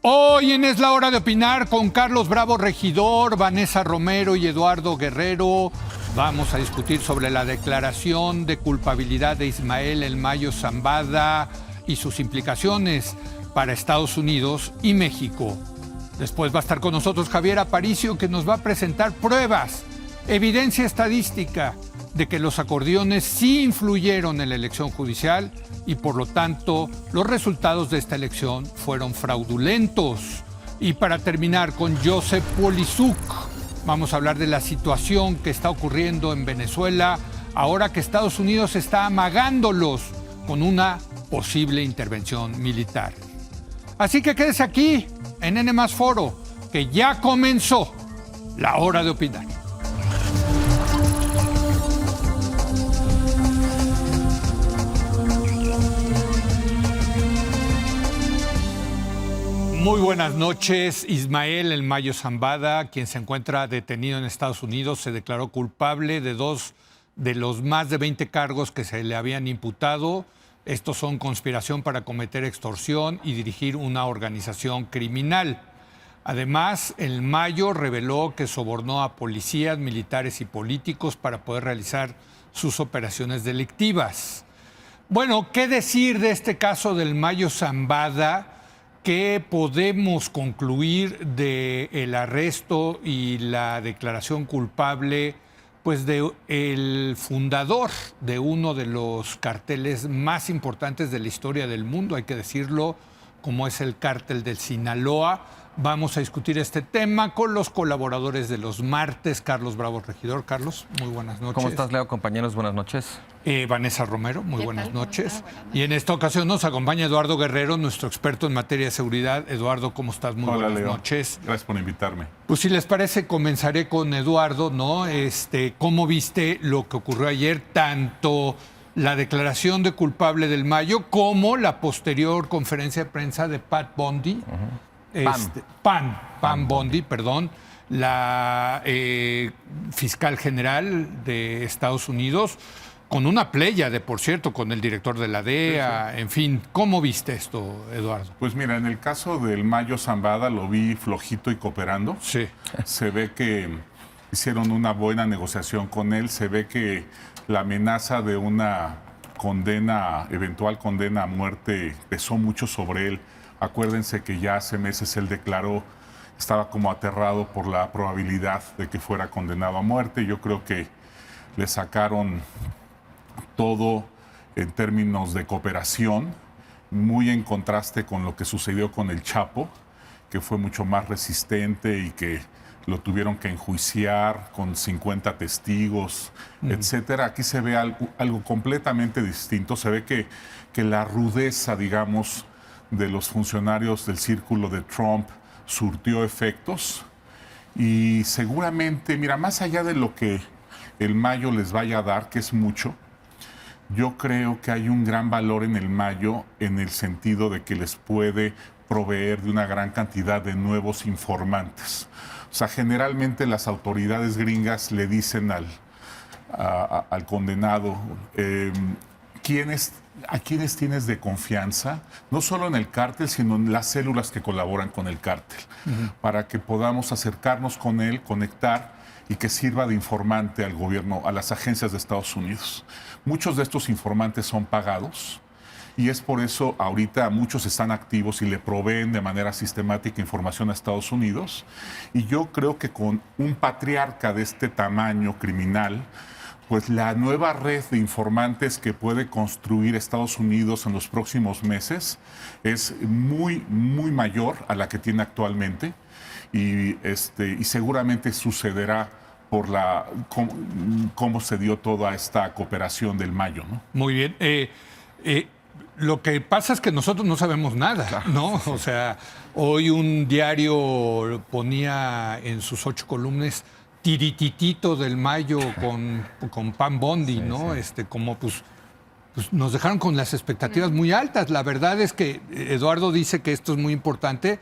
Hoy en Es la Hora de Opinar con Carlos Bravo Regidor, Vanessa Romero y Eduardo Guerrero. Vamos a discutir sobre la declaración de culpabilidad de Ismael El Mayo Zambada y sus implicaciones para Estados Unidos y México. Después va a estar con nosotros Javier Aparicio, que nos va a presentar pruebas, evidencia estadística de que los acordeones sí influyeron en la elección judicial y por lo tanto los resultados de esta elección fueron fraudulentos. Y para terminar con Joseph Polizuk, vamos a hablar de la situación que está ocurriendo en Venezuela ahora que Estados Unidos está amagándolos con una posible intervención militar. Así que quédese aquí en N+ Foro, que ya comenzó la hora de opinar. Muy buenas noches. Ismael El Mayo Zambada, quien se encuentra detenido en Estados Unidos, se declaró culpable de 2 de los más de 20 cargos que se le habían imputado. Estos son conspiración para cometer extorsión y dirigir una organización criminal. Además, El Mayo reveló que sobornó a policías, militares y políticos para poder realizar sus operaciones delictivas. Bueno, ¿qué decir de este caso del Mayo Zambada? ¿Qué podemos concluir del arresto y la declaración culpable, pues, del fundador de uno de los carteles más importantes de la historia del mundo, hay que decirlo, como es el cártel del Sinaloa? Vamos a discutir este tema con los colaboradores de los martes. Carlos Bravo Regidor. Carlos, muy buenas noches. ¿Cómo estás, Leo? Compañeros, buenas noches. Vanessa Romero, muy buenas noches. Y en esta ocasión nos acompaña Eduardo Guerrero, nuestro experto en materia de seguridad. Eduardo, ¿cómo estás? Muy buenas noches. Gracias por invitarme. Pues si les parece, comenzaré con Eduardo, ¿no? ¿Cómo viste lo que ocurrió ayer, tanto la declaración de culpable del Mayo como la posterior conferencia de prensa de Pat Bondi? Pam Bondi, perdón, la fiscal general de Estados Unidos, con una pléyade, por cierto, con el director de la DEA, en fin. ¿Cómo viste esto, Eduardo? Pues mira, en el caso del Mayo Zambada lo vi flojito y cooperando. Sí. Se ve que hicieron una buena negociación con él, se ve que la amenaza de una eventual condena a muerte pesó mucho sobre él. Acuérdense que ya hace meses él declaró, estaba como aterrado por la probabilidad de que fuera condenado a muerte. Yo creo que le sacaron todo en términos de cooperación, muy en contraste con lo que sucedió con el Chapo, que fue mucho más resistente y que lo tuvieron que enjuiciar con 50 testigos, etcétera. Aquí se ve algo completamente distinto. Se ve que la rudeza, digamos, de los funcionarios del círculo de Trump surtió efectos y seguramente, mira, más allá de lo que el Mayo les vaya a dar, que es mucho, yo creo que hay un gran valor en el Mayo en el sentido de que les puede proveer de una gran cantidad de nuevos informantes. O sea, generalmente las autoridades gringas le dicen al condenado, ¿a quiénes tienes de confianza? No solo en el cártel, sino en las células que colaboran con el cártel, para que podamos acercarnos con él, conectar y que sirva de informante al gobierno, a las agencias de Estados Unidos. Muchos de estos informantes son pagados y es por eso ahorita muchos están activos y le proveen de manera sistemática información a Estados Unidos. Y yo creo que con un patriarca de este tamaño criminal, pues la nueva red de informantes que puede construir Estados Unidos en los próximos meses es muy, muy mayor a la que tiene actualmente y seguramente sucederá por cómo se dio toda esta cooperación del Mayo, ¿no? Muy bien. Lo que pasa es que nosotros no sabemos nada, ¿no? O sea, hoy un diario ponía en sus 8 columnas tirititito del Mayo con Pam Bondi, ¿no? Sí. Como pues nos dejaron con las expectativas muy altas. La verdad es que Eduardo dice que esto es muy importante,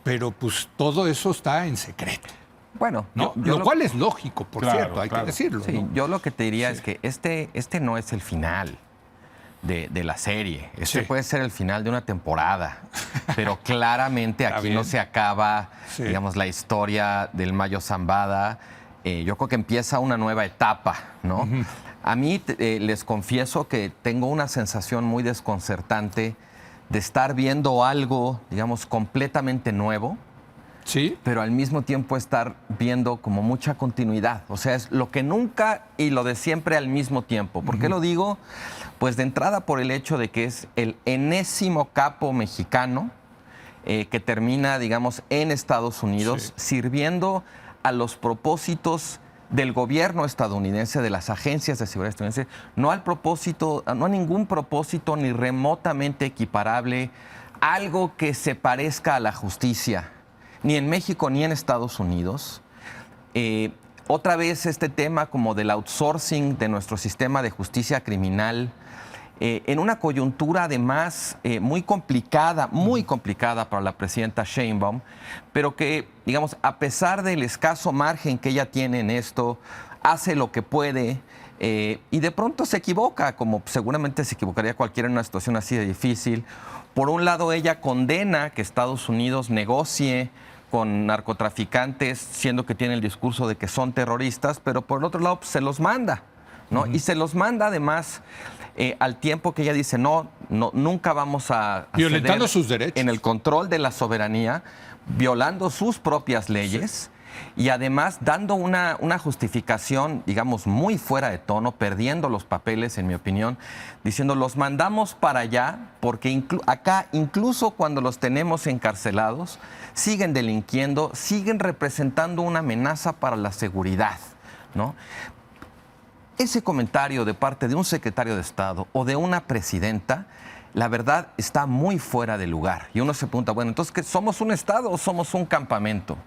pero pues todo eso está en secreto. Bueno, ¿no? Lo cual es lógico, por cierto, hay que decirlo. Sí, ¿no? yo lo que te diría es que este no es el final. de la serie. Sí. Puede ser el final de una temporada, pero claramente Está aquí bien. no se acaba, Sí. digamos, la historia del Mayo Zambada. Yo creo que empieza una nueva etapa, ¿no? A mí les confieso que tengo una sensación muy desconcertante de estar viendo algo, digamos, completamente nuevo, Sí, pero al mismo tiempo estar viendo como mucha continuidad. O sea, es lo que nunca y lo de siempre al mismo tiempo. ¿Por qué lo digo? Pues de entrada por el hecho de que es el enésimo capo mexicano que termina, digamos, en Estados Unidos, sirviendo a los propósitos del gobierno estadounidense, de las agencias de seguridad estadounidenses, no a ningún propósito ni remotamente equiparable, algo que se parezca a la justicia, ni en México ni en Estados Unidos. Otra vez este tema como del outsourcing de nuestro sistema de justicia criminal, en una coyuntura además muy complicada para la presidenta Sheinbaum, pero que, digamos, a pesar del escaso margen que ella tiene en esto, hace lo que puede y de pronto se equivoca, como seguramente se equivocaría cualquiera en una situación así de difícil. Por un lado, ella condena que Estados Unidos negocie con narcotraficantes, siendo que tiene el discurso de que son terroristas, pero por el otro lado pues, se los manda, ¿no? Y se los manda además al tiempo que ella dice, no, nunca vamos a violentando ceder sus derechos. en el control de la soberanía, violando sus propias leyes y además dando una justificación, digamos, muy fuera de tono, perdiendo los papeles, en mi opinión, diciendo, los mandamos para allá porque acá, incluso cuando los tenemos encarcelados, siguen delinquiendo, siguen representando una amenaza para la seguridad, ¿no? Ese comentario de parte de un secretario de Estado o de una presidenta, la verdad está muy fuera de lugar. Y uno se pregunta, bueno, entonces, ¿qué, somos un Estado o somos un campamento?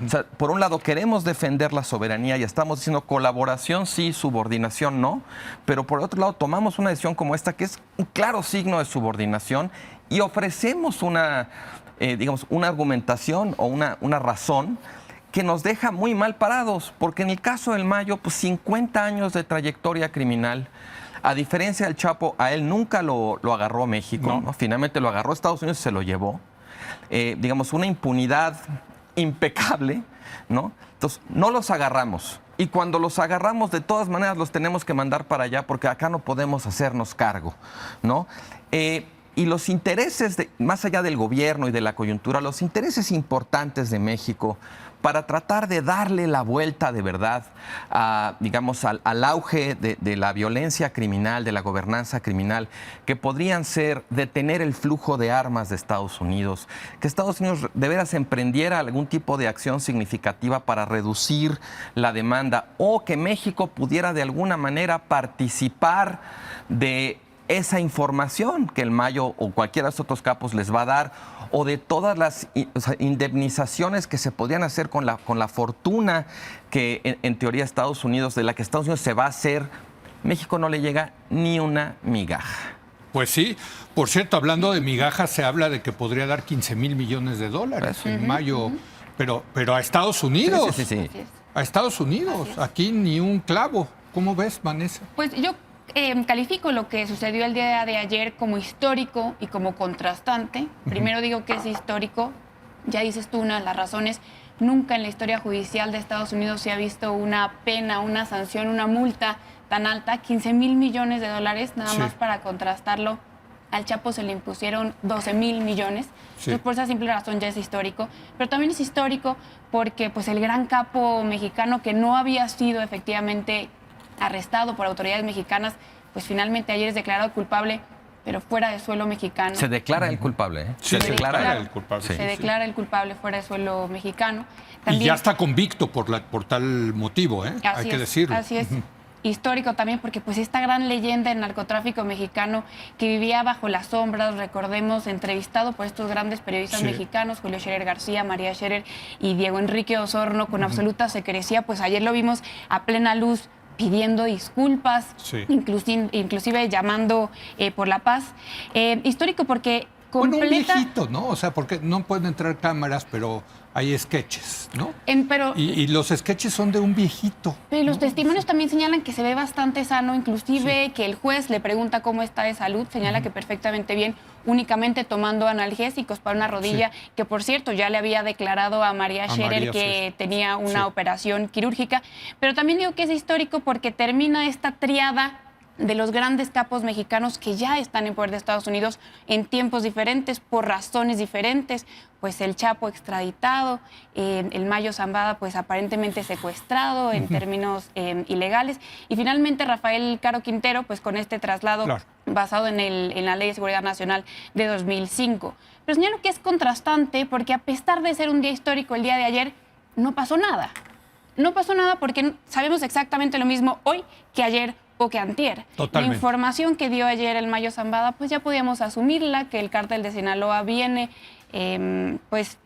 O sea, por un lado queremos defender la soberanía y estamos diciendo colaboración sí, subordinación no, pero por otro lado tomamos una decisión como esta que es un claro signo de subordinación y ofrecemos digamos, una argumentación o una razón que nos deja muy mal parados, porque en el caso del Mayo, pues 50 años de trayectoria criminal, a diferencia del Chapo, a él nunca lo agarró México, ¿no? Finalmente lo agarró Estados Unidos y se lo llevó. Digamos, una impunidad impecable, ¿no? Entonces, no los agarramos. Y cuando los agarramos, de todas maneras, los tenemos que mandar para allá porque acá no podemos hacernos cargo, ¿no? Y los intereses, más allá del gobierno y de la coyuntura, los intereses importantes de México para tratar de darle la vuelta de verdad digamos, al auge de la violencia criminal, de la gobernanza criminal, que podrían ser detener el flujo de armas de Estados Unidos, que Estados Unidos de veras emprendiera algún tipo de acción significativa para reducir la demanda o que México pudiera de alguna manera participar de esa información que el Mayo o cualquiera de estos otros capos les va a dar, o de todas las indemnizaciones que se podrían hacer con la fortuna que en teoría Estados Unidos, de la que Estados Unidos se va a hacer, México no le llega ni una migaja. Pues sí. Por cierto, hablando de migajas, se habla de que podría dar 15 mil millones de dólares en mayo, pero a Estados Unidos. Sí. A Estados Unidos. Aquí ni un clavo. ¿Cómo ves, Vanessa? Pues yo califico lo que sucedió el día de ayer como histórico y como contrastante. Primero digo que es histórico, ya dices tú una de las razones. Nunca en la historia judicial de Estados Unidos se ha visto una pena, una sanción, una multa tan alta, 15 mil millones de dólares, nada más para contrastarlo. Al Chapo se le impusieron 12 mil millones. Entonces, por esa simple razón ya es histórico. Pero también es histórico porque pues, el gran capo mexicano que no había sido efectivamente arrestado por autoridades mexicanas, pues finalmente ayer es declarado culpable, pero fuera de suelo mexicano. Se declara el culpable, ¿eh? Sí, se declara el culpable. Se declara el culpable fuera de suelo mexicano. También, y ya está convicto por tal motivo, ¿eh? Hay que decirlo. Así es. Histórico también porque pues esta gran leyenda del narcotráfico mexicano que vivía bajo las sombras, recordemos, entrevistado por estos grandes periodistas mexicanos, Julio Scherer García, María Scherer y Diego Enrique Osorno, con absoluta secrecía, pues ayer lo vimos a plena luz pidiendo disculpas, inclusive llamando por la paz. Histórico porque Bueno, un completa. viejito, ¿no? O sea, porque no pueden entrar cámaras, pero hay sketches, ¿no? Pero Y los sketches son de un viejito. Pero los testimonios también señalan que se ve bastante sano, inclusive que el juez le pregunta cómo está de salud, señala que perfectamente bien, únicamente tomando analgésicos para una rodilla, que por cierto ya le había declarado a María Scherer que tenía una operación quirúrgica. Pero también digo que es histórico porque termina esta triada de los grandes capos mexicanos que ya están en poder de Estados Unidos en tiempos diferentes, por razones diferentes, pues el Chapo extraditado, el Mayo Zambada pues aparentemente secuestrado en términos ilegales, y finalmente Rafael Caro Quintero pues con este traslado basado en la Ley de Seguridad Nacional de 2005. Pero señalo que es contrastante porque a pesar de ser un día histórico el día de ayer, no pasó nada. No pasó nada porque sabemos exactamente lo mismo hoy que ayer o que antier. Totalmente. La información que dio ayer el Mayo Zambada, pues ya podíamos asumirla, que el cártel de Sinaloa viene, pues,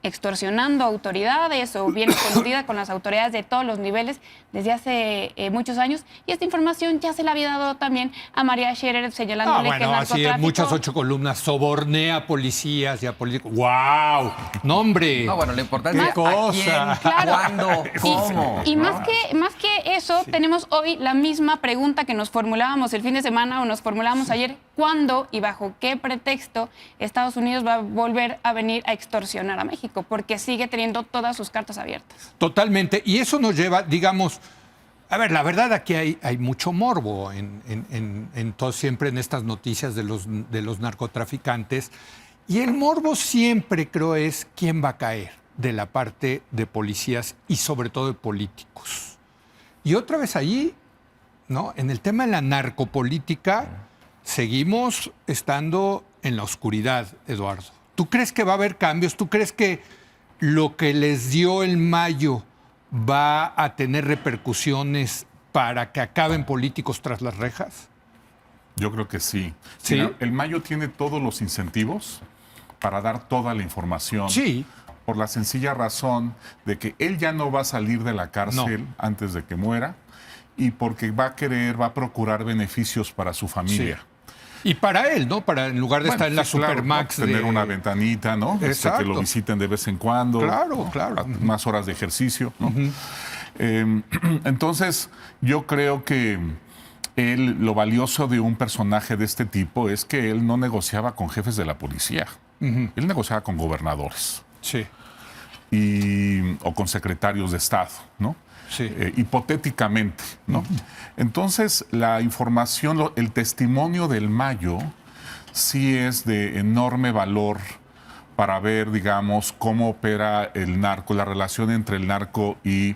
extorsionando autoridades o viene coludida con las autoridades de todos los niveles desde hace muchos años. Y esta información ya se la había dado también a María Scherer, señalándole que el narcotráfico... Así muchas 8 columnas, sobornea a policías y a políticos. ¡Wow! ¡No, hombre! No, bueno, lo importante es cosa. a quién, Claro. cuándo, cómo. Y más que eso, tenemos hoy la misma pregunta que nos formulábamos el fin de semana o nos formulábamos ayer. ¿Cuándo y bajo qué pretexto Estados Unidos va a volver a venir a extorsionar a México? Porque sigue teniendo todas sus cartas abiertas. Totalmente. Y eso nos lleva, digamos, a ver, la verdad aquí hay mucho morbo en todo, siempre en estas noticias de los narcotraficantes. Y el morbo siempre, creo, es quién va a caer de la parte de policías y sobre todo de políticos. Y otra vez allí, ¿no? En el tema de la narcopolítica, seguimos estando en la oscuridad, Eduardo. ¿Tú crees que va a haber cambios? ¿Tú crees que lo que les dio el Mayo va a tener repercusiones para que acaben políticos tras las rejas? Yo creo que sí. ¿Sí? Mira, el Mayo tiene todos los incentivos para dar toda la información. Sí. Por la sencilla razón de que él ya no va a salir de la cárcel antes de que muera y porque va a procurar beneficios para su familia. Sí. Y para él, ¿no? Para en lugar de estar en la Supermax. Claro, tener una ventanita, ¿no? Exacto. Que lo visiten de vez en cuando. Claro, claro. Más horas de ejercicio, ¿no? Entonces, yo creo que lo valioso de un personaje de este tipo es que él no negociaba con jefes de la policía. Él negociaba con gobernadores. Sí. O con secretarios de Estado, ¿no? Sí. Hipotéticamente, ¿no? Entonces, la información, el testimonio del Mayo sí es de enorme valor para ver, digamos, cómo opera el narco, la relación entre el narco y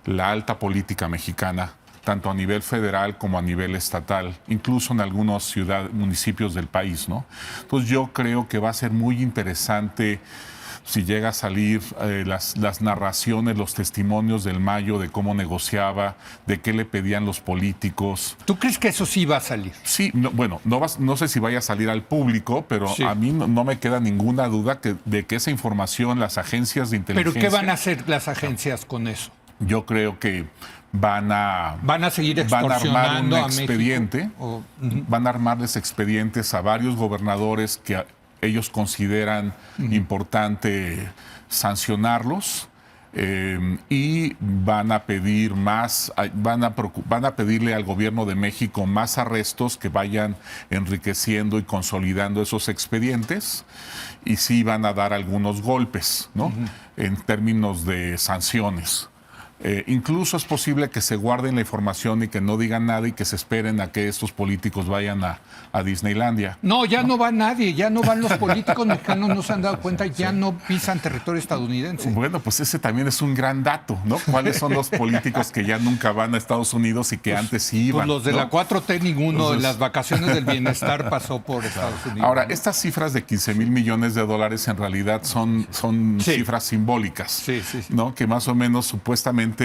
la alta política mexicana, tanto a nivel federal como a nivel estatal, incluso en algunos municipios del país, ¿no? Entonces, yo creo que va a ser muy interesante si llega a salir las narraciones, los testimonios del Mayo de cómo negociaba, de qué le pedían los políticos. ¿Tú crees que eso sí va a salir? Sí, no sé si vaya a salir al público, pero sí. A mí no me queda ninguna duda de que esa información, las agencias de inteligencia... ¿Pero qué van a hacer las agencias con eso? Yo creo que van a seguir extorsionando van a armar un a expediente, van a armarles expedientes a varios gobernadores que ellos consideran importante sancionarlos y van a pedir más, van a pedirle al gobierno de México más arrestos que vayan enriqueciendo y consolidando esos expedientes y sí van a dar algunos golpes, ¿no? En términos de sanciones. Incluso es posible que se guarden la información y que no digan nada y que se esperen a que estos políticos vayan a Disneylandia. No, ya no va nadie, ya no van los políticos mexicanos, no se han dado cuenta, ya no pisan territorio estadounidense. Bueno, pues ese también es un gran dato, ¿no? ¿Cuáles son los políticos que ya nunca van a Estados Unidos y que antes sí iban? Pues los de la 4T, ninguno en las vacaciones del bienestar pasó por Estados Unidos. Ahora, estas cifras de 15 mil millones de dólares en realidad son cifras simbólicas, sí. ¿no? Que más o menos supuestamente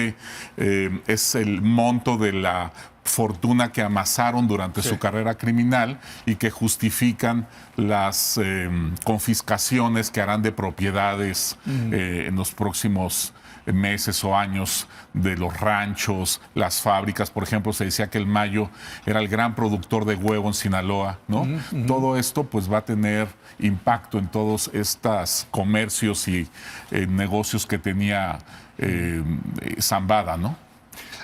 es el monto de la fortuna que amasaron durante su carrera criminal y que justifican las confiscaciones que harán de propiedades en los próximos meses o años, de los ranchos, las fábricas. Por ejemplo, se decía que el Mayo era el gran productor de huevo en Sinaloa, ¿no? Todo esto pues va a tener impacto en todos estos comercios y negocios que tenía Zambada, ¿no?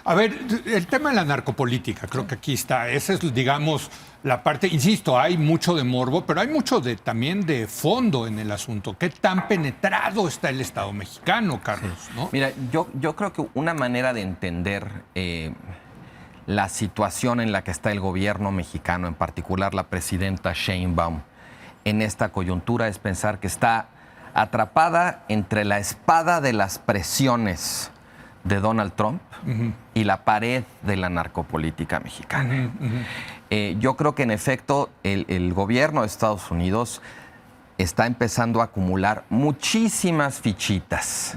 A ver, el tema de la narcopolítica, creo que aquí está. Esa es, digamos, la parte, insisto, hay mucho de morbo, pero hay mucho también de fondo en el asunto. ¿Qué tan penetrado está el Estado mexicano, Carlos? ¿No? Mira, yo creo que una manera de entender la situación en la que está el gobierno mexicano, en particular la presidenta Sheinbaum, en esta coyuntura es pensar que está atrapada entre la espada de las presiones de Donald Trump y la pared de la narcopolítica mexicana. Yo creo que en efecto el gobierno de Estados Unidos está empezando a acumular muchísimas fichitas,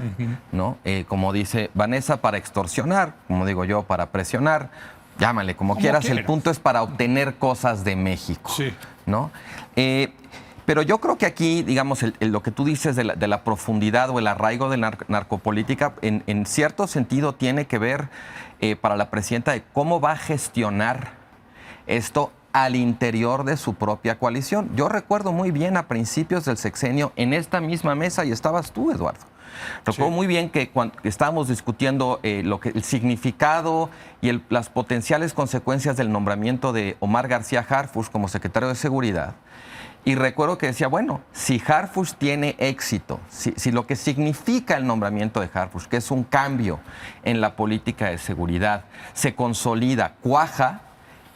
¿no? Como dice Vanessa, para extorsionar, como digo yo, para presionar, llámale como quieras. El punto es para obtener cosas de México, ¿no? Pero yo creo que aquí, digamos, lo que tú dices de la profundidad o el arraigo de la narcopolítica, en cierto sentido tiene que ver para la presidenta de cómo va a gestionar esto al interior de su propia coalición. Yo recuerdo muy bien a principios del sexenio, en esta misma mesa, y estabas tú, Eduardo. Recuerdo muy bien que cuando estábamos discutiendo el significado y las potenciales consecuencias del nombramiento de Omar García Harfuch como secretario de Seguridad. Y recuerdo que decía, bueno, si Harfuch tiene éxito, si lo que significa el nombramiento de Harfuch, que es un cambio en la política de seguridad, se consolida, cuaja,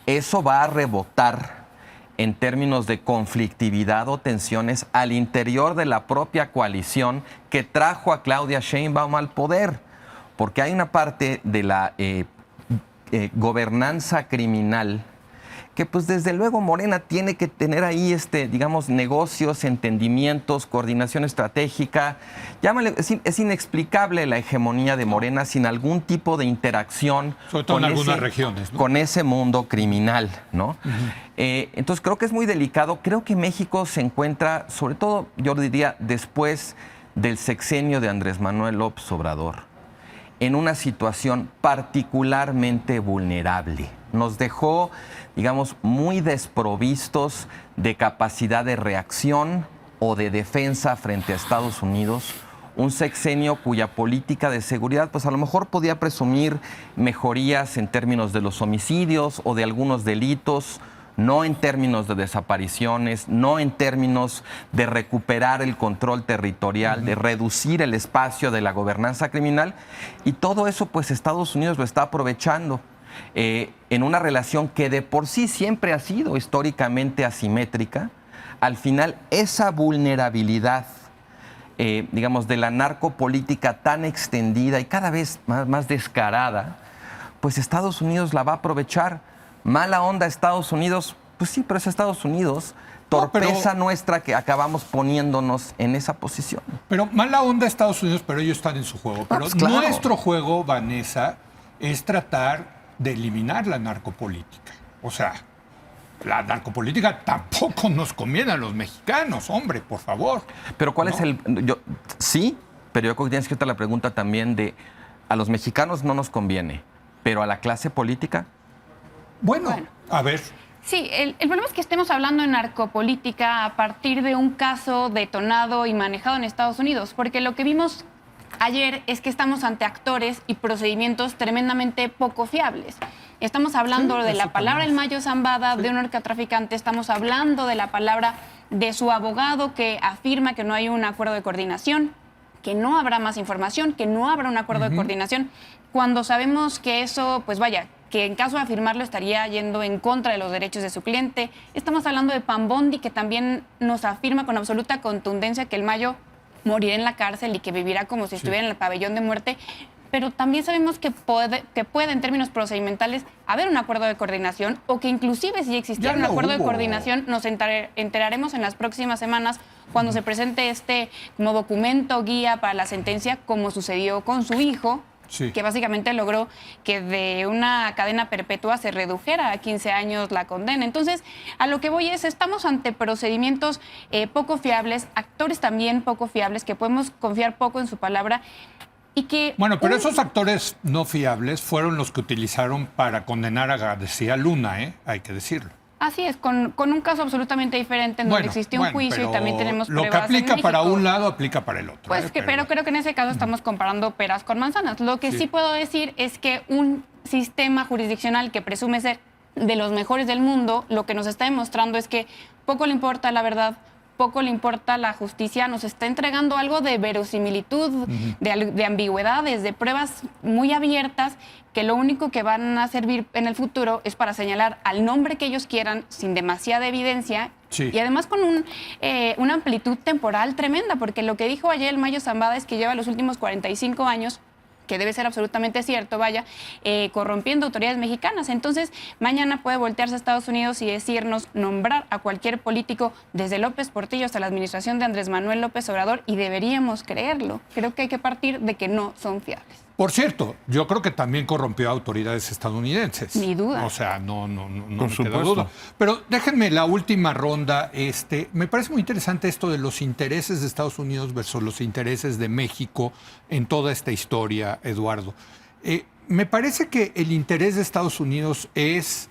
eso va a rebotar en términos de conflictividad o tensiones al interior de la propia coalición que trajo a Claudia Sheinbaum al poder. Porque hay una parte de la gobernanza criminal que pues desde luego Morena tiene que tener ahí, digamos, negocios, entendimientos, coordinación estratégica. Llámale, es inexplicable la hegemonía de Morena sin algún tipo de interacción sobre todo en algunas regiones, ¿no? Con ese mundo criminal, ¿no? Entonces creo que es muy delicado. Creo que México se encuentra, sobre todo, yo diría, después del sexenio de Andrés Manuel López Obrador, en una situación particularmente vulnerable. Nos dejó, digamos, muy desprovistos de capacidad de reacción o de defensa frente a Estados Unidos. Un sexenio cuya política de seguridad, pues a lo mejor podía presumir mejorías en términos de los homicidios o de algunos delitos, no en términos de desapariciones, no en términos de recuperar el control territorial, de reducir el espacio de la gobernanza criminal. Y todo eso, pues Estados Unidos lo está aprovechando en una relación que de por sí siempre ha sido históricamente asimétrica. Al final, esa vulnerabilidad, digamos, de la narcopolítica tan extendida y cada vez más descarada, pues Estados Unidos la va a aprovechar. Mala onda Estados Unidos, pues sí, pero es Estados Unidos. Torpeza nuestra que acabamos poniéndonos en esa posición. Pero mala onda Estados Unidos, pero ellos están en su juego. Pero pues claro. Nuestro juego, Vanessa, es tratar de eliminar la narcopolítica. O sea, la narcopolítica tampoco nos conviene a los mexicanos, hombre, por favor. Pero ¿cuál es el...? Sí, pero yo creo que tienes que hacer la pregunta también de a los mexicanos no nos conviene, pero a la clase política... Bueno, a ver. Sí, el problema es que estemos hablando de narcopolítica a partir de un caso detonado y manejado en Estados Unidos, porque lo que vimos ayer es que estamos ante actores y procedimientos tremendamente poco fiables. Estamos hablando de la palabra del Mayo Zambada, de un narcotraficante, estamos hablando de la palabra de su abogado que afirma que no hay un acuerdo de coordinación, que no habrá más información, que no habrá un acuerdo de coordinación, cuando sabemos que eso, pues vaya, que en caso de afirmarlo estaría yendo en contra de los derechos de su cliente. Estamos hablando de Pam Bondi, que también nos afirma con absoluta contundencia que el Mayo morirá en la cárcel y que vivirá como si estuviera en el pabellón de muerte. Pero también sabemos que puede en términos procedimentales haber un acuerdo de coordinación o que inclusive si existiera un acuerdo de coordinación nos enteraremos en las próximas semanas cuando se presente este como documento guía para la sentencia, como sucedió con su hijo, Sí. que básicamente logró que de una cadena perpetua se redujera a 15 años la condena. Entonces, a lo que voy es, estamos ante procedimientos poco fiables, actores también poco fiables, que podemos confiar poco en su palabra y que... Bueno, pero esos actores no fiables fueron los que utilizaron para condenar a García Luna, hay que decirlo. Así es, con un caso absolutamente diferente en donde existió un juicio y también tenemos pruebas. Lo que aplica en para México. un lado aplica para el otro. Pues pero creo que en ese caso estamos comparando peras con manzanas. Lo que sí puedo decir es que un sistema jurisdiccional que presume ser de los mejores del mundo, lo que nos está demostrando es que poco le importa la verdad, poco le importa la justicia, nos está entregando algo de verosimilitud, de ambigüedades, de pruebas muy abiertas que lo único que van a servir en el futuro es para señalar al nombre que ellos quieran sin demasiada evidencia y además con una amplitud temporal tremenda, porque lo que dijo ayer el Mayo Zambada es que lleva los últimos 45 años, que debe ser absolutamente cierto, corrompiendo autoridades mexicanas. Entonces, mañana puede voltearse a Estados Unidos y decirnos, nombrar a cualquier político, desde López Portillo hasta la administración de Andrés Manuel López Obrador, y deberíamos creerlo. Creo que hay que partir de que no son fiables. Por cierto, yo creo que también corrompió a autoridades estadounidenses. Ni duda. O sea, no me supuesto. queda duda. Pero déjenme la última ronda. Me parece muy interesante esto de los intereses de Estados Unidos versus los intereses de México en toda esta historia, Eduardo. Me parece que el interés de Estados Unidos es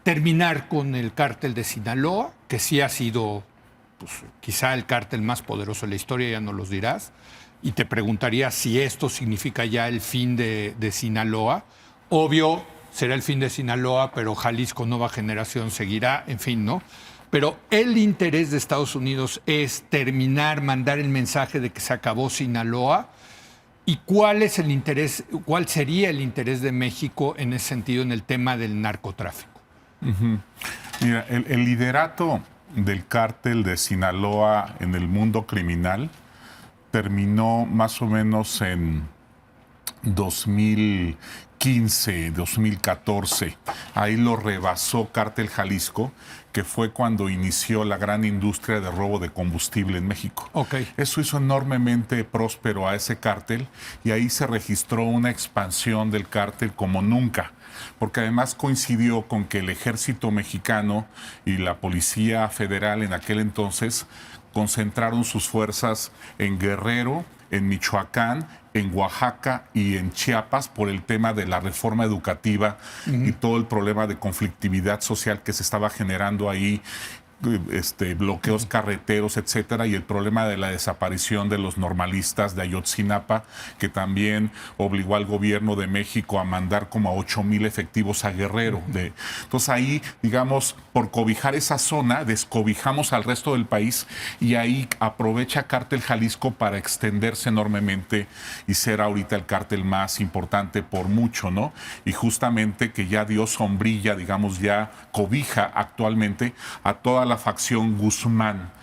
terminar con el cártel de Sinaloa, que sí ha sido, pues, quizá el cártel más poderoso de la historia, ya nos los dirás. Y te preguntaría si esto significa ya el fin de Sinaloa. Obvio, será el fin de Sinaloa, pero Jalisco Nueva Generación seguirá, en fin, ¿no? Pero el interés de Estados Unidos es terminar, mandar el mensaje de que se acabó Sinaloa. ¿Y cuál es el interés, cuál sería el interés de México en ese sentido en el tema del narcotráfico? Mira, el liderato del cártel de Sinaloa en el mundo criminal terminó más o menos en 2015, 2014. Ahí lo rebasó Cártel Jalisco, que fue cuando inició la gran industria de robo de combustible en México. Okay. Eso hizo enormemente próspero a ese cártel y ahí se registró una expansión del cártel como nunca, porque además coincidió con que el ejército mexicano y la Policía Federal en aquel entonces concentraron sus fuerzas en Guerrero, en Michoacán, en Oaxaca y en Chiapas por el tema de la reforma educativa y todo el problema de conflictividad social que se estaba generando ahí, bloqueos carreteros, etcétera, y el problema de la desaparición de los normalistas de Ayotzinapa, que también obligó al gobierno de México a mandar como a 8,000 efectivos a Guerrero. Entonces ahí, digamos, por cobijar esa zona, descobijamos al resto del país y ahí aprovecha Cártel Jalisco para extenderse enormemente y ser ahorita el cártel más importante por mucho, ¿no? Y justamente que ya dio sombrilla, digamos, ya cobija actualmente a toda la facción Guzmán.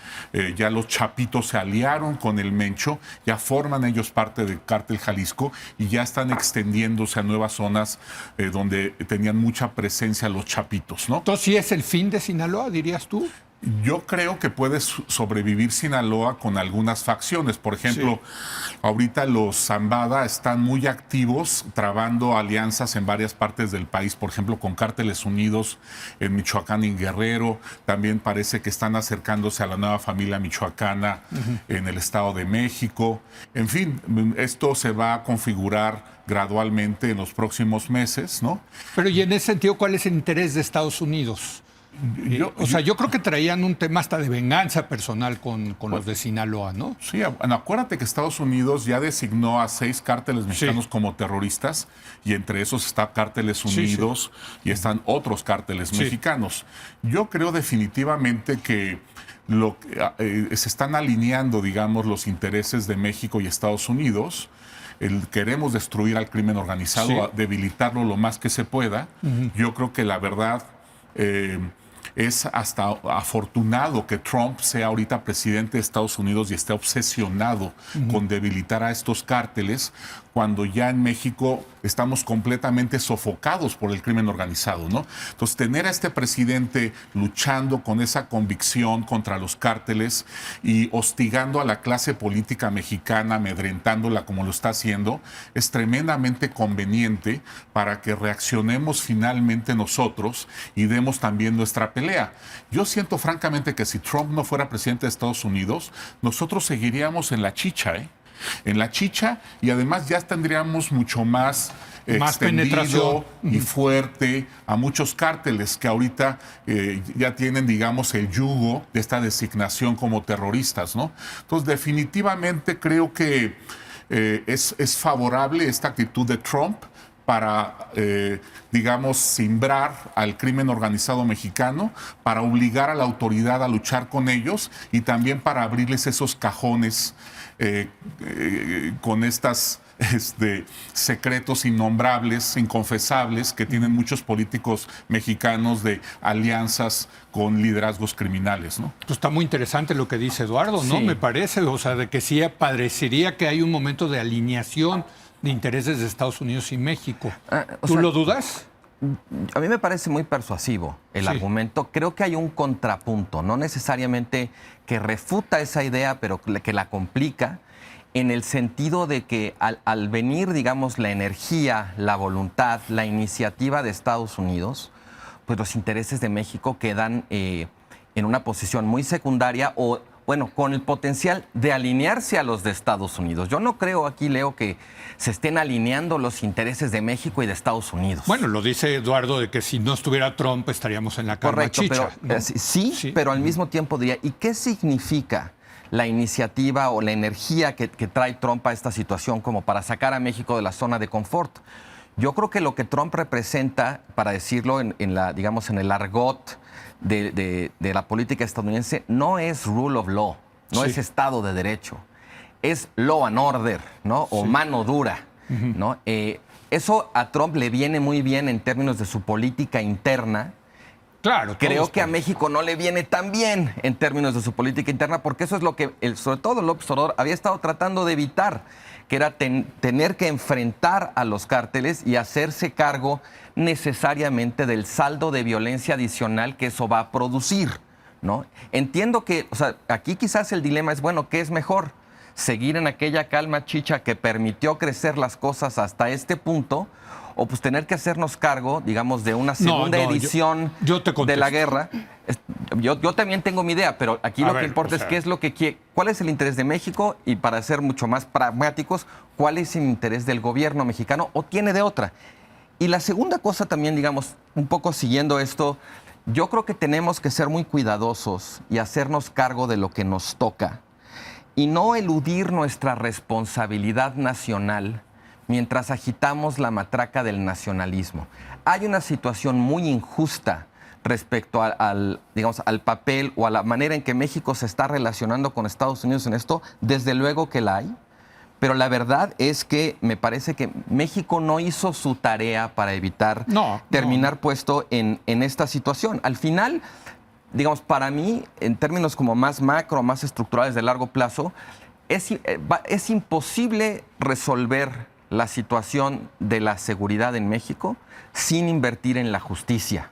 Ya los chapitos se aliaron con el Mencho, ya forman ellos parte del Cártel Jalisco y ya están extendiéndose a nuevas zonas donde tenían mucha presencia los chapitos, ¿no? Entonces, ¿sí es el fin de Sinaloa, dirías tú? Yo creo que puede sobrevivir Sinaloa con algunas facciones. Por ejemplo, ahorita los Zambada están muy activos trabando alianzas en varias partes del país, por ejemplo, con Cárteles Unidos en Michoacán y en Guerrero. También parece que están acercándose a la nueva familia michoacana en el Estado de México. En fin, esto se va a configurar gradualmente en los próximos meses, ¿no? Pero y en ese sentido, ¿cuál es el interés de Estados Unidos? Yo creo que traían un tema hasta de venganza personal con los de Sinaloa, ¿no? Sí, bueno, acuérdate que Estados Unidos ya designó a 6 cárteles mexicanos como terroristas y entre esos está Cárteles Unidos y están otros cárteles mexicanos. Yo creo definitivamente que se están alineando, digamos, los intereses de México y Estados Unidos. Queremos destruir al crimen organizado, debilitarlo lo más que se pueda. Yo creo que la verdad es hasta afortunado que Trump sea ahorita presidente de Estados Unidos y esté obsesionado con debilitar a estos cárteles, cuando ya en México estamos completamente sofocados por el crimen organizado, ¿no? Entonces, tener a este presidente luchando con esa convicción contra los cárteles y hostigando a la clase política mexicana, amedrentándola como lo está haciendo, es tremendamente conveniente para que reaccionemos finalmente nosotros y demos también nuestra pelea. Yo siento francamente que si Trump no fuera presidente de Estados Unidos, nosotros seguiríamos en la chicha, en la chicha, y además ya tendríamos mucho más penetración y fuerte a muchos cárteles que ahorita ya tienen, digamos, el yugo de esta designación como terroristas, ¿no? Entonces, definitivamente creo que es favorable esta actitud de Trump para, digamos, simbrar al crimen organizado mexicano, para obligar a la autoridad a luchar con ellos y también para abrirles esos cajones con estas secretos innombrables, inconfesables que tienen muchos políticos mexicanos de alianzas con liderazgos criminales, ¿no? Pues está muy interesante lo que dice Eduardo, ¿no? Sí. Me parece, o sea, de que sí parecería que hay un momento de alineación de intereses de Estados Unidos y México. ¿Tú lo dudas? A mí me parece muy persuasivo el Sí. argumento. Creo que hay un contrapunto, no necesariamente que refuta esa idea, pero que la complica, en el sentido de que al venir, digamos, la energía, la voluntad, la iniciativa de Estados Unidos, pues los intereses de México quedan en una posición muy secundaria o, bueno, con el potencial de alinearse a los de Estados Unidos. Yo no creo aquí, Leo, que se estén alineando los intereses de México y de Estados Unidos. Bueno, lo dice Eduardo de que si no estuviera Trump estaríamos en la cama Correcto, chicha, pero ¿no? sí, pero al mismo tiempo diría, ¿y qué significa la iniciativa o la energía que trae Trump a esta situación como para sacar a México de la zona de confort? Yo creo que lo que Trump representa, para decirlo en el argot de la política estadounidense, no es rule of law, no Sí. es Estado de Derecho, es law and order, ¿no? O mano dura, ¿no? Eso a Trump le viene muy bien en términos de su política interna. Claro. Creo todos que a con- México no le viene tan bien en términos de su política interna, porque eso es lo que, sobre todo López Obrador, había estado tratando de evitar, que era tener que enfrentar a los cárteles y hacerse cargo necesariamente del saldo de violencia adicional que eso va a producir, ¿no? Entiendo que, o sea, aquí quizás el dilema es, bueno, ¿qué es mejor? ¿Seguir en aquella calma chicha que permitió crecer las cosas hasta este punto? O pues tener que hacernos cargo, digamos, de una segunda edición yo te de contesto. la guerra. Yo también tengo mi idea, pero aquí A lo ver, que importa o sea, es qué es lo que quiere, cuál es el interés de México y, para ser mucho más pragmáticos, cuál es el interés del gobierno mexicano o tiene de otra. Y la segunda cosa también, digamos, un poco siguiendo esto, yo creo que tenemos que ser muy cuidadosos y hacernos cargo de lo que nos toca y no eludir nuestra responsabilidad nacional mientras agitamos la matraca del nacionalismo. Hay una situación muy injusta respecto al papel o a la manera en que México se está relacionando con Estados Unidos en esto. Desde luego que la hay, pero la verdad es que me parece que México no hizo su tarea para evitar terminar puesto en esta situación. Al final, digamos, para mí, en términos como más macro, más estructurales de largo plazo, es imposible resolver la situación de la seguridad en México sin invertir en la justicia.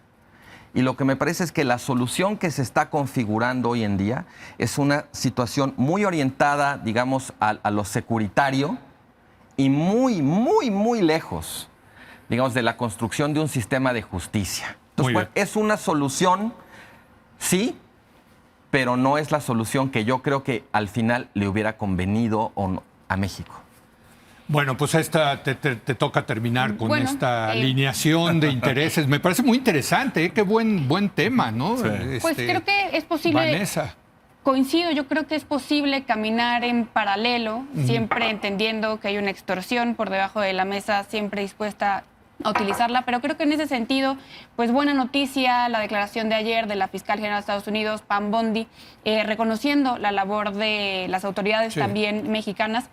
Y lo que me parece es que la solución que se está configurando hoy en día es una situación muy orientada, digamos, a lo securitario y muy, muy, muy lejos, digamos, de la construcción de un sistema de justicia. Entonces, Muy bien. es una solución, sí, pero no es la solución que yo creo que al final le hubiera convenido a México. Bueno, pues te toca terminar con Bueno, esta alineación de intereses. Me parece muy interesante, ¿eh? Qué buen tema, ¿no? Sí. Pues creo que es posible. Vanessa. Coincido, yo creo que es posible caminar en paralelo, siempre entendiendo que hay una extorsión por debajo de la mesa, siempre dispuesta a utilizarla, pero creo que en ese sentido, pues buena noticia la declaración de ayer de la fiscal general de Estados Unidos, Pam Bondi, reconociendo la labor de las autoridades Sí. también mexicanas.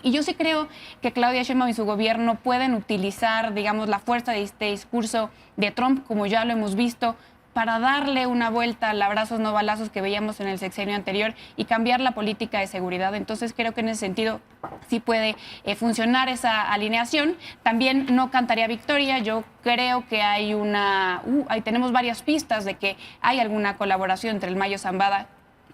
Y yo sí creo que Claudia Sheinbaum y su gobierno pueden utilizar, digamos, la fuerza de este discurso de Trump, como ya lo hemos visto, para darle una vuelta al abrazos no balazos que veíamos en el sexenio anterior y cambiar la política de seguridad. Entonces creo que en ese sentido sí puede funcionar esa alineación. También no cantaría victoria. Yo creo que hay ahí tenemos varias pistas de que hay alguna colaboración entre el Mayo Zambada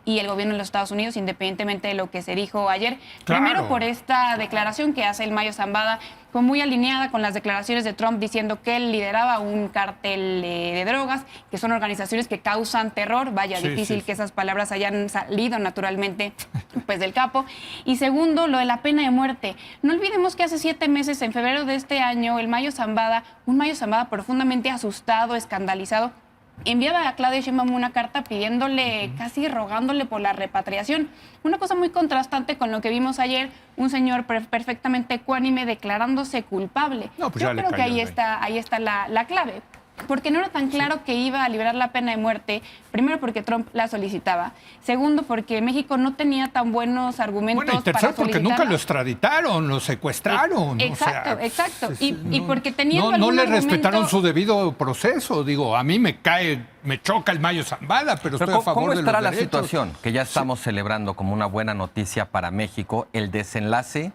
y el gobierno de los Estados Unidos, independientemente de lo que se dijo ayer. Claro. Primero por esta declaración que hace el Mayo Zambada, fue muy alineada con las declaraciones de Trump diciendo que él lideraba un cártel de drogas, que son organizaciones que causan terror. Vaya, Sí, difícil sí. que esas palabras hayan salido naturalmente pues del capo. Y segundo, lo de la pena de muerte. No olvidemos que hace 7 meses, en febrero de este año, un Mayo Zambada profundamente asustado, escandalizado, enviaba a Claudia Sheinbaum una carta pidiéndole, casi rogándole por la repatriación. Una cosa muy contrastante con lo que vimos ayer, un señor perfectamente ecuánime declarándose culpable. No, pues yo ya le creo que cayó el ahí está la clave. Porque no era tan claro que iba a liberar la pena de muerte, primero porque Trump la solicitaba, segundo porque México no tenía tan buenos argumentos Bueno, y tercero, para porque solicitarla. nunca lo extraditaron, lo secuestraron. Exacto, o sea, exacto. pues, Y porque teniendo no algún le argumento- respetaron su debido proceso. Digo, a mí me choca el Mayo Zambada, pero estoy Pero a favor ¿cómo de estará los la derechos. situación que ya estamos celebrando como una buena noticia para México, el desenlace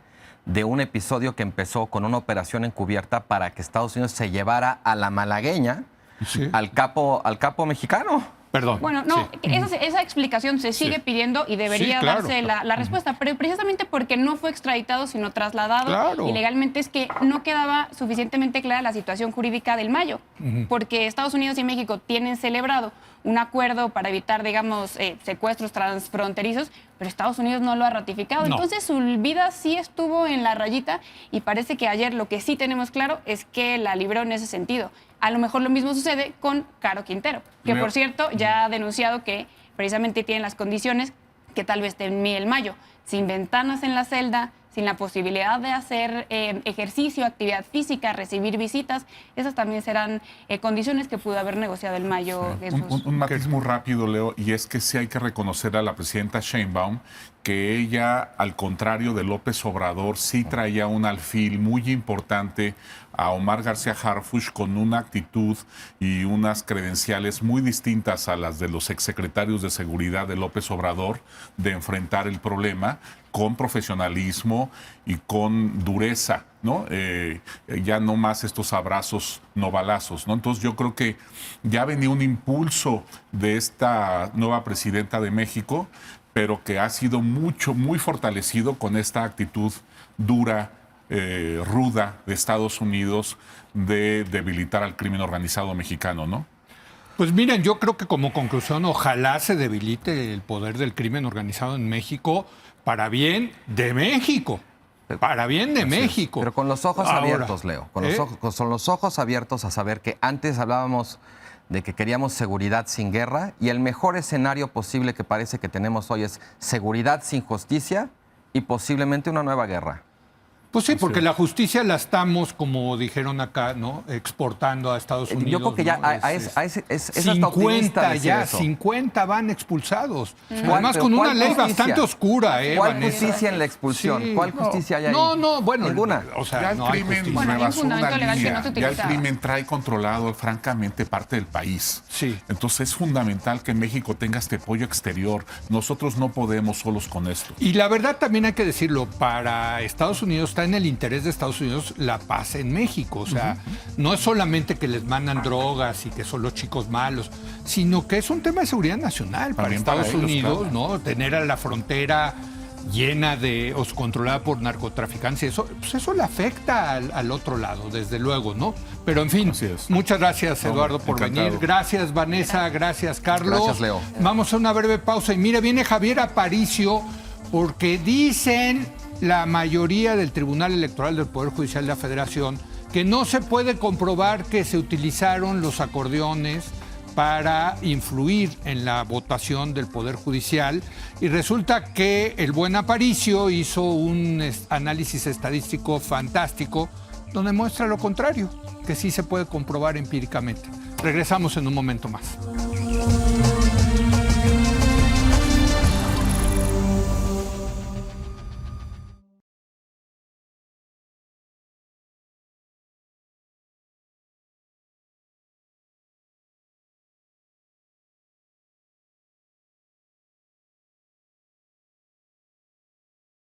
de un episodio que empezó con una operación encubierta para que Estados Unidos se llevara a la malagueña Sí. al capo mexicano? Perdón. Bueno, no, sí. esa explicación se sigue Sí. pidiendo y debería Sí, claro, darse claro. la respuesta, pero precisamente porque no fue extraditado, sino trasladado Claro. ilegalmente, es que no quedaba suficientemente clara la situación jurídica del Mayo, porque Estados Unidos y México tienen celebrado un acuerdo para evitar, digamos, secuestros transfronterizos, pero Estados Unidos no lo ha ratificado. No. Entonces su vida sí estuvo en la rayita y parece que ayer lo que sí tenemos claro es que la libró en ese sentido. A lo mejor lo mismo sucede con Caro Quintero, que por cierto ya ha denunciado que precisamente tienen las condiciones que tal vez tenía el Mayo, sin ventanas en la celda, sin la posibilidad de hacer ejercicio, actividad física, recibir visitas. Esas también serán condiciones que pudo haber negociado el Mayo. Un matiz muy rápido, Leo, y es que sí hay que reconocer a la presidenta Sheinbaum que ella, al contrario de López Obrador, sí traía un alfil muy importante a Omar García Harfuch con una actitud y unas credenciales muy distintas a las de los exsecretarios de seguridad de López Obrador de enfrentar el problema con profesionalismo y con dureza, ¿no? Ya no más estos abrazos no balazos, ¿no? Entonces yo creo que ya venía un impulso de esta nueva presidenta de México, pero que ha sido muy fortalecido con esta actitud dura, ruda de Estados Unidos de debilitar al crimen organizado mexicano, ¿no? Pues miren, yo creo que como conclusión, ojalá se debilite el poder del crimen organizado en México para bien de México. Para bien de México. Pero con los ojos Ahora, abiertos, Leo. Con los ojos abiertos a saber que antes hablábamos de que queríamos seguridad sin guerra y el mejor escenario posible que parece que tenemos hoy es seguridad sin justicia y posiblemente una nueva guerra. Pues sí, porque la justicia la estamos, como dijeron acá, ¿no? Exportando a Estados Unidos. Yo creo que ya ¿no? es hasta optimista 50 decir ya, eso. 50 van expulsados. ¿Cuál- Además pero con una cuál ley justicia? bastante oscura, ¿Cuál Vanessa? justicia en la expulsión? Sí. ¿Cuál justicia hay ahí? No, bueno. Ninguna. O sea, Ya el no hay crimen justicia. Bueno, hay un rebasó una fundamento legal que línea. no se Ya el utilizaba. crimen trae controlado, francamente, parte del país. Sí. Entonces es fundamental que México tenga este apoyo exterior. Nosotros no podemos solos con esto. Y la verdad también hay que decirlo, para Estados Unidos, está en el interés de Estados Unidos la paz en México. O sea, no es solamente que les mandan drogas y que son los chicos malos, sino que es un tema de seguridad nacional para También para Estados ellos, Unidos, claro. ¿no? Tener a la frontera llena de, o controlada por narcotraficantes, eso le afecta al otro lado, desde luego, ¿no? Pero en fin, Así es. muchas gracias, No, Eduardo, por encantado. venir. Gracias, Vanessa, gracias, Carlos. Gracias, Leo. Vamos a una breve pausa. Y mira, viene Javier Aparicio, porque dicen la mayoría del Tribunal Electoral del Poder Judicial de la Federación que no se puede comprobar que se utilizaron los acordeones para influir en la votación del Poder Judicial, y resulta que el buen Aparicio hizo un análisis estadístico fantástico donde muestra lo contrario, que sí se puede comprobar empíricamente. Regresamos en un momento más.